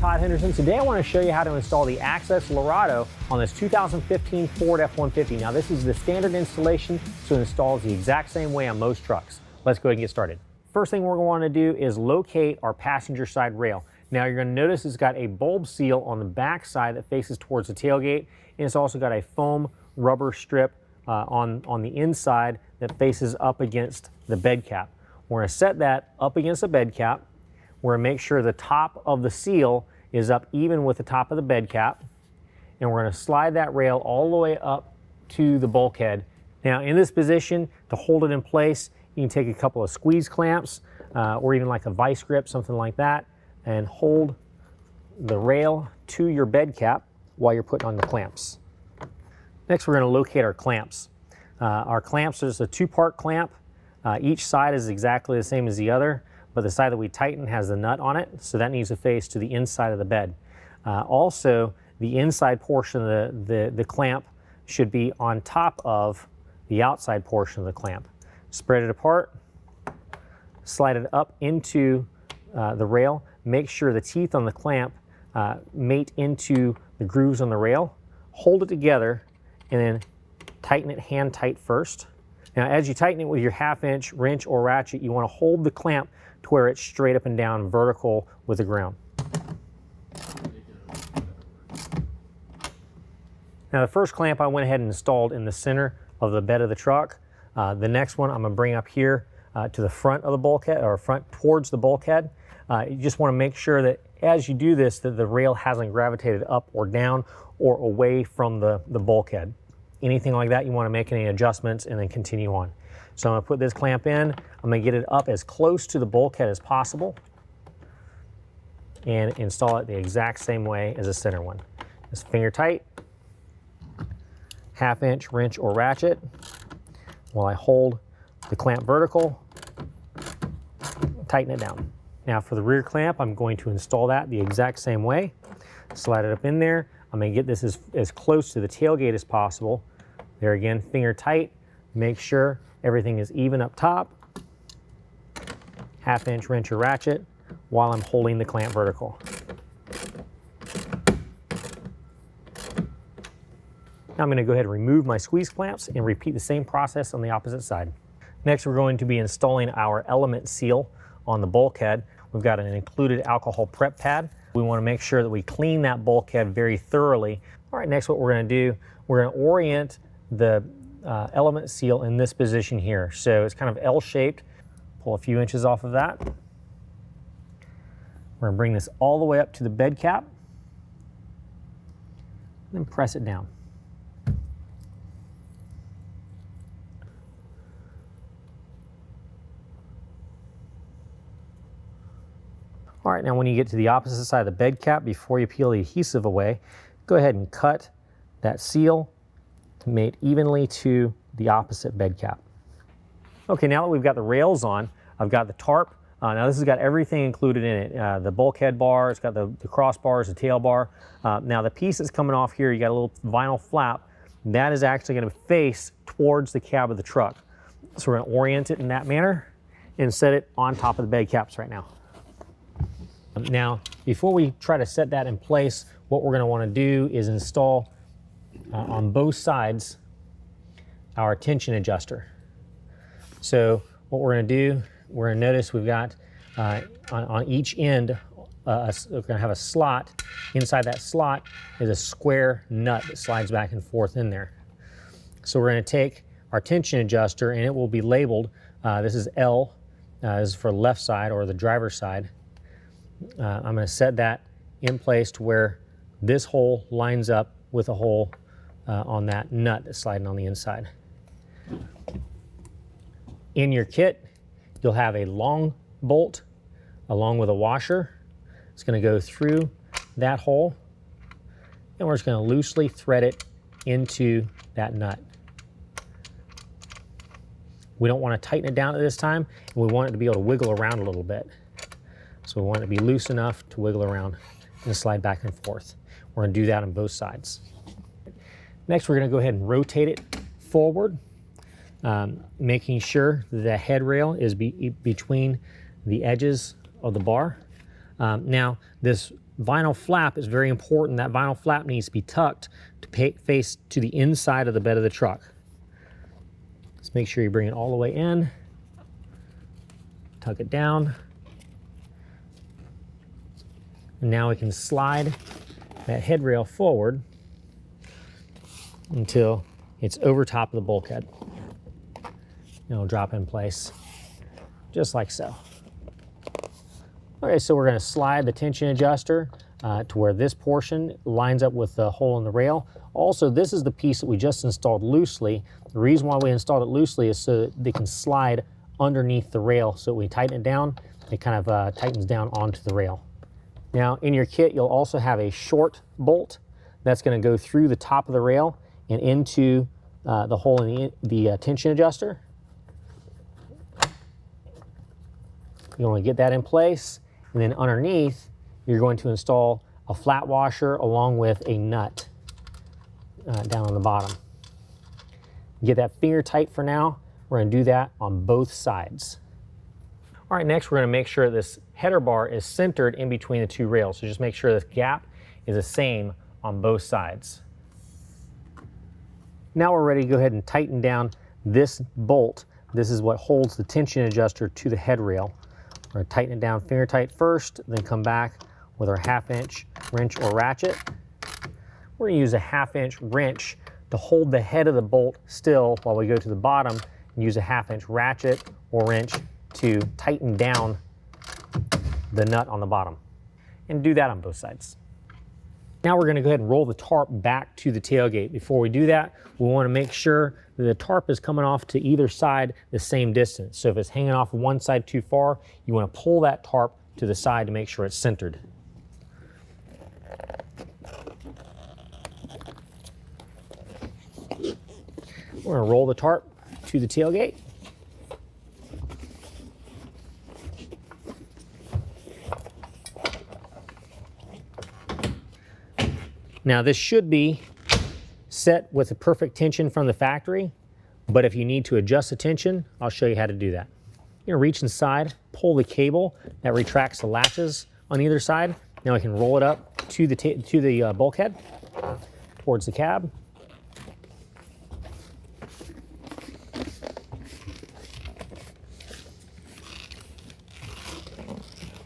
Todd Henderson. Today I want to show you how to install the Access Lorado on this 2015 Ford F-150. Now this is the standard installation, so it installs the exact same way on most trucks. Let's go ahead and get started. First thing we're going to want to do is locate our passenger side rail. Now you're going to notice it's got a bulb seal on the back side that faces towards the tailgate, and it's also got a foam rubber strip on the inside that faces up against the bed cap. We're going to set that up against the bed cap. We're going to make sure the top of the seal is up even with the top of the bed cap, and we're going to slide that rail all the way up to the bulkhead. Now in this position, to hold it in place, you can take a couple of squeeze clamps or even like a vice grip, something like that, and hold the rail to your bed cap while you're putting on the clamps. Next, we're going to locate our clamps. Our clamps, there's a two-part clamp. Each side is exactly the same as the other, but the side that we tighten has the nut on it, so that needs to face to the inside of the bed. Also, the inside portion of the clamp should be on top of the outside portion of the clamp. Spread it apart, slide it up into the rail. Make sure the teeth on the clamp mate into the grooves on the rail. Hold it together and then tighten it hand tight first. Now as you tighten it with your 1/2 inch wrench or ratchet, you want to hold the clamp to where it's straight up and down vertical with the ground. Now the first clamp I went ahead and installed in the center of the bed of the truck. The next one I'm going to bring up here to the front of the bulkhead, or front towards the bulkhead. You just want to make sure that as you do this, that the rail hasn't gravitated up or down or away from the bulkhead. Anything like that, you want to make any adjustments and then continue on. So I'm going to put this clamp in. I'm going to get it up as close to the bulkhead as possible and install it the exact same way as the center one. Just finger tight, 1/2 inch wrench or ratchet while I hold the clamp vertical, tighten it down. Now for the rear clamp, I'm going to install that the exact same way. Slide it up in there. I'm going to get this as close to the tailgate as possible. There again, finger tight. Make sure everything is even up top. 1/2 inch wrench or ratchet while I'm holding the clamp vertical. Now I'm going to go ahead and remove my squeeze clamps and repeat the same process on the opposite side. Next, we're going to be installing our element seal on the bulkhead. We've got an included alcohol prep pad. We want to make sure that we clean that bulkhead very thoroughly. All right, next what we're going to do, we're going to orient the element seal in this position here. So it's kind of L-shaped. Pull a few inches off of that. We're going to bring this all the way up to the bed cap, then press it down. All right, now when you get to the opposite side of the bed cap, before you peel the adhesive away, go ahead and cut that seal to mate evenly to the opposite bed cap. Okay, now that we've got the rails on, I've got the tarp. Now this has got everything included in it. The bulkhead bar, it's got the crossbars, the tail bar. Now the piece that's coming off here, you got a little vinyl flap. That is actually going to face towards the cab of the truck. So we're going to orient it in that manner and set it on top of the bed caps right now. Now, before we try to set that in place, what we're going to want to do is install on both sides our tension adjuster. So what we're going to do, we're going to notice we've got on each end, we're going to have a slot. Inside that slot is a square nut that slides back and forth in there. So we're going to take our tension adjuster, and it will be labeled, this is L, this is for the left side or the driver's side. I'm going to set that in place to where this hole lines up with a hole on that nut that's sliding on the inside. In your kit, you'll have a long bolt along with a washer. It's going to go through that hole, and we're just going to loosely thread it into that nut. We don't want to tighten it down at this time, and we want it to be able to wiggle around a little bit. So we want it to be loose enough to wiggle around and slide back and forth. We're going to do that on both sides. Next, we're going to go ahead and rotate it forward, making sure that the head rail is between the edges of the bar. Now, this vinyl flap is very important. That vinyl flap needs to be tucked to face to the inside of the bed of the truck. Just make sure you bring it all the way in, tuck it down. And now we can slide that headrail forward until it's over top of the bulkhead. It'll drop in place just like so. Okay, so we're going to slide the tension adjuster to where this portion lines up with the hole in the rail. Also, this is the piece that we just installed loosely. The reason why we installed it loosely is so that they can slide underneath the rail. So we tighten it down, it kind of tightens down onto the rail. Now, in your kit, you'll also have a short bolt that's going to go through the top of the rail and into the hole in the tension adjuster. You want to get that in place, and then underneath, you're going to install a flat washer along with a nut down on the bottom. Get that finger tight for now. We're going to do that on both sides. All right, next we're going to make sure this header bar is centered in between the two rails. So just make sure this gap is the same on both sides. Now we're ready to go ahead and tighten down this bolt. This is what holds the tension adjuster to the head rail. We're going to tighten it down finger tight first, then come back with our 1/2 inch wrench or ratchet. We're going to use a 1/2 inch wrench to hold the head of the bolt still while we go to the bottom, and use a 1/2 inch ratchet or wrench to tighten down the nut on the bottom. And do that on both sides. Now we're going to go ahead and roll the tarp back to the tailgate. Before we do that, we want to make sure that the tarp is coming off to either side the same distance. So if it's hanging off one side too far, you want to pull that tarp to the side to make sure it's centered. We're going to roll the tarp to the tailgate. Now this should be set with the perfect tension from the factory, but if you need to adjust the tension, I'll show you how to do that. You're gonna reach inside, pull the cable that retracts the latches on either side. Now we can roll it up to the bulkhead, towards the cab.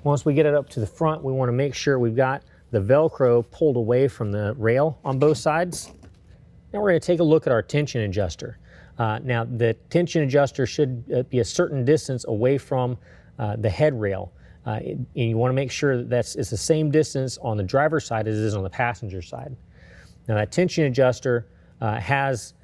Once we get it up to the front, we want to make sure we've got the Velcro pulled away from the rail on both sides. Now we're going to take a look at our tension adjuster. Now the tension adjuster should be a certain distance away from the head rail. And you want to make sure that it's the same distance on the driver's side as it is on the passenger side. Now that tension adjuster has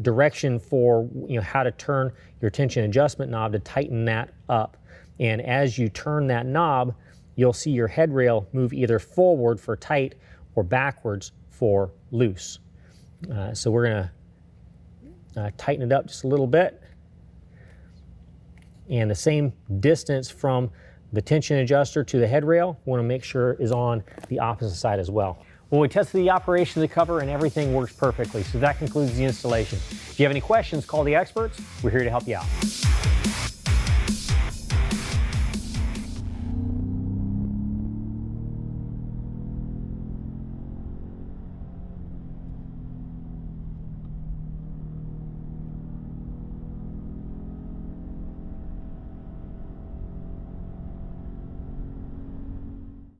direction for how to turn your tension adjustment knob to tighten that up. And as you turn that knob, you'll see your head rail move either forward for tight or backwards for loose. So we're going to tighten it up just a little bit. And the same distance from the tension adjuster to the head rail, we want to make sure is on the opposite side as well. When we tested the operation of the cover and everything works perfectly. So that concludes the installation. If you have any questions, call the experts. We're here to help you out.